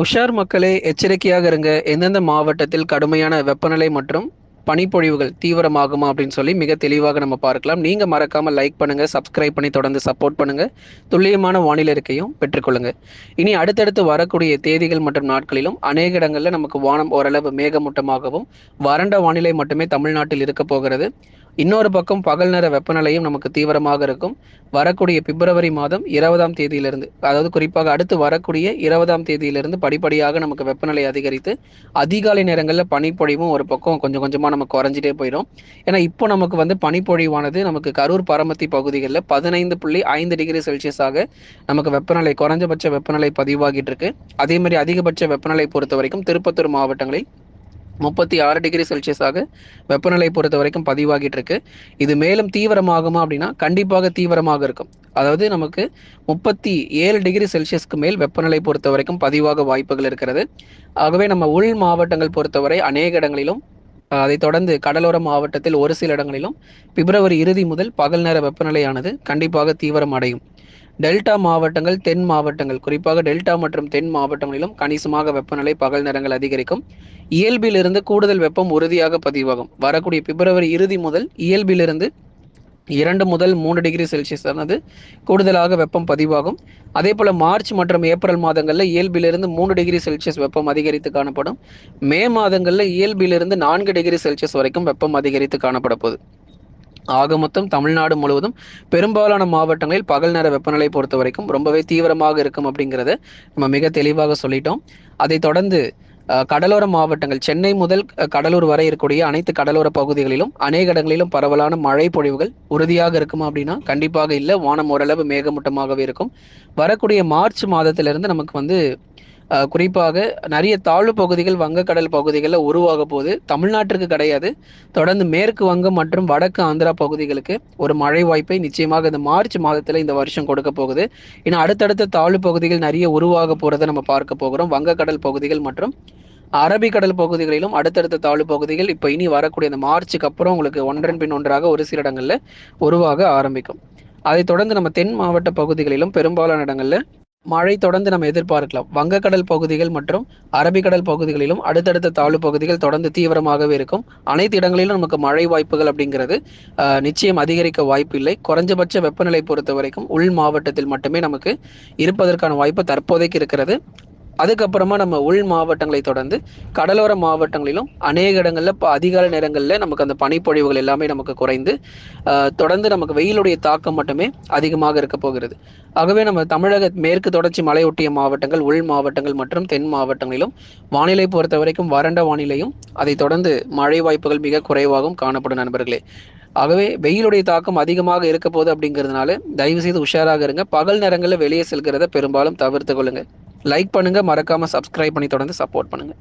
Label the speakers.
Speaker 1: உஷார் மக்களே, எச்சரிக்கையாக இருங்க. எந்தெந்த மாவட்டத்தில் கடுமையான வெப்பநிலை மற்றும் பனிப்பொழிவுகள் தீவிரமாகுமா அப்படின்னு சொல்லி மிக தெளிவாக நம்ம பார்க்கலாம். நீங்க மறக்காம லைக் பண்ணுங்க, சப்ஸ்கிரைப் பண்ணி தொடர்ந்து சப்போர்ட் பண்ணுங்க. துல்லியமான வானிலை இருக்கையும் பெற்றுக்கொள்ளுங்க. இனி அடுத்தடுத்து வரக்கூடிய தேதிகள் மற்றும் நாட்களிலும் அநேக இடங்கள்ல நமக்கு வானம் ஓரளவு மேகமூட்டமாகவும் வறண்ட வானிலை மட்டுமே தமிழ்நாட்டில் இருக்க போகிறது. இன்னொரு பக்கம் பகல் நேர வெப்பநிலையும் நமக்கு தீவிரமாக இருக்கும். வரக்கூடிய பிப்ரவரி மாதம் 20ஆம் தேதியிலிருந்து, அதாவது குறிப்பாக அடுத்து வரக்கூடிய 20ஆம் தேதியிலிருந்து படிப்படியாக நமக்கு வெப்பநிலை அதிகரித்து அதிகாலை நேரங்களில் பனிப்பொழிவும் ஒரு பக்கம் கொஞ்சம் கொஞ்சமாக நமக்கு குறைஞ்சிட்டே போயிடும். ஏன்னா இப்போ நமக்கு பனிப்பொழிவானது நமக்கு கரூர் பரமத்தி பகுதிகளில் 15.5 டிகிரி செல்சியஸாக நமக்கு வெப்பநிலை குறைஞ்சபட்ச வெப்பநிலை பதிவாகிட்டு இருக்கு. அதே மாதிரி அதிகபட்ச வெப்பநிலை பொறுத்த வரைக்கும் திருப்பத்தூர் மாவட்டங்களில் 36 டிகிரி செல்சியஸாக வெப்பநிலை பொறுத்த வரைக்கும் பதிவாகிட்டு இருக்கு. இது மேலும் தீவிரமாகுமா அப்படின்னா கண்டிப்பாக தீவிரமாக இருக்கும். அதாவது நமக்கு 37 டிகிரி செல்சியஸ்க்கு மேல் வெப்பநிலை பொறுத்த வரைக்கும் பதிவாக வாய்ப்புகள் இருக்கிறது. ஆகவே நம்ம உள் மாவட்டங்கள் பொறுத்தவரை அநேக இடங்களிலும், அதைத் தொடர்ந்து கடலோர மாவட்டத்தில் ஒரு சில இடங்களிலும் பிப்ரவரி இறுதி முதல் பகல் நேர வெப்பநிலையானது கண்டிப்பாக தீவிரம் அடையும். டெல்டா மாவட்டங்கள், தென் மாவட்டங்கள், குறிப்பாக டெல்டா மற்றும் தென் மாவட்டங்களிலும் கணிசமாக வெப்பநிலை பகல் நேரங்கள் அதிகரிக்கும். இயல்பிலிருந்து கூடுதல் வெப்பம் உறுதியாக பதிவாகும். வரக்கூடிய பிப்ரவரி இறுதி முதல் இயல்பிலிருந்து 2 முதல் 3 டிகிரி செல்சியஸ் ஆனது கூடுதலாக வெப்பம் பதிவாகும். அதே போல மார்ச் மற்றும் ஏப்ரல் மாதங்களில் இயல்பிலிருந்து 3 டிகிரி செல்சியஸ் வெப்பம் அதிகரித்து காணப்படும். மே மாதங்களில் இயல்பிலிருந்து 4 டிகிரி செல்சியஸ் வரைக்கும் வெப்பம் அதிகரித்து காணப்பட போகுது. ஆக மொத்தம் தமிழ்நாடு முழுவதும் பெரும்பாலான மாவட்டங்களில் பகல் நேர வெப்பநிலை பொறுத்த வரைக்கும் ரொம்பவே தீவிரமாக இருக்கும் அப்படிங்கிறத நம்ம மிக தெளிவாக சொல்லிட்டோம். அதை தொடர்ந்து கடலோர மாவட்டங்கள் சென்னை முதல் கடலூர் வரை இருக்கக்கூடிய அனைத்து கடலோர பகுதிகளிலும் அநேக இடங்களிலும் பரவலான மழை பொழிவுகள் உறுதியாக இருக்குமா அப்படின்னா கண்டிப்பாக இல்லை. வானம் ஓரளவு மேகமூட்டமாகவே இருக்கும். வரக்கூடிய மார்ச் மாதத்திலிருந்து நமக்கு குறிப்பாக நிறைய தாழ்வு பகுதிகள் வங்கக்கடல் பகுதிகளில் உருவாக போது தமிழ்நாட்டிற்கு கிடையாது. தொடர்ந்து மேற்கு வங்கம் மற்றும் வடக்கு ஆந்திரா பகுதிகளுக்கு ஒரு மழை வாய்ப்பை நிச்சயமாக இந்த மார்ச் மாதத்தில் இந்த வருஷம் கொடுக்க போகுது. ஏன்னா அடுத்தடுத்த தாழ்வு பகுதிகள் நிறைய உருவாக போகிறத நம்ம பார்க்க போகிறோம். வங்கக்கடல் பகுதிகள் மற்றும் அரபிக்கடல் பகுதிகளிலும் அடுத்தடுத்த தாழ்வு பகுதிகள் இப்போ இனி வரக்கூடிய அந்த மார்ச்சுக்கு அப்புறம் உங்களுக்கு ஒன்றன் பின் ஒன்றாக ஒரு சில இடங்களில் உருவாக ஆரம்பிக்கும். அதைத் தொடர்ந்து நம்ம தென் மாவட்ட பகுதிகளிலும் பெரும்பாலான இடங்களில் மழை தொடர்ந்து நம்ம எதிர்பார்க்கலாம். வங்கக்கடல் பகுதிகள் மற்றும் அரபிக்கடல் பகுதிகளிலும் அடுத்தடுத்த தாழ்வு பகுதிகள் தொடர்ந்து தீவிரமாகவே இருக்கும். அனைத்து இடங்களிலும் நமக்கு மழை வாய்ப்புகள் அப்படிங்கிறது நிச்சயம் அதிகரிக்க வாய்ப்பு இல்லை. குறைஞ்சபட்ச வெப்பநிலை பொறுத்த வரைக்கும் உள் மாவட்டத்தில் மட்டுமே நமக்கு இருப்பதற்கான வாய்ப்பு தற்போதைக்கு இருக்கிறது. அதுக்கப்புறமா நம்ம உள் மாவட்டங்களை தொடர்ந்து கடலோர மாவட்டங்களிலும் அநேக இடங்களில் இப்போ அதிகாலை நேரங்களில் நமக்கு அந்த பனிப்பொழிவுகள் எல்லாமே நமக்கு குறைந்து தொடர்ந்து நமக்கு வெயிலுடைய தாக்கம் மட்டுமே அதிகமாக இருக்க போகிறது. ஆகவே நம்ம தமிழக மேற்கு தொடர்ச்சி மலையொட்டிய மாவட்டங்கள், உள் மாவட்டங்கள் மற்றும் தென் மாவட்டங்களிலும் வானிலை பொறுத்த வரைக்கும் வறண்ட வானிலையும் அதை தொடர்ந்து மழை வாய்ப்புகள் மிக குறைவாகவும் காணப்படும் நண்பர்களே. ஆகவே வெயிலுடைய தாக்கம் அதிகமாக இருக்க போகுது அப்படிங்கிறதுனால தயவு செய்து உஷாராக இருங்க. பகல் நேரங்களில் வெளியே செல்கிறத பெரும்பாலும் தவிர்த்து கொள்ளுங்க. லைக் பண்ணுங்க, மறக்காம சப்ஸ்கிரைப் பண்ணி தொடர்ந்து சப்போர்ட் பண்ணுங்க.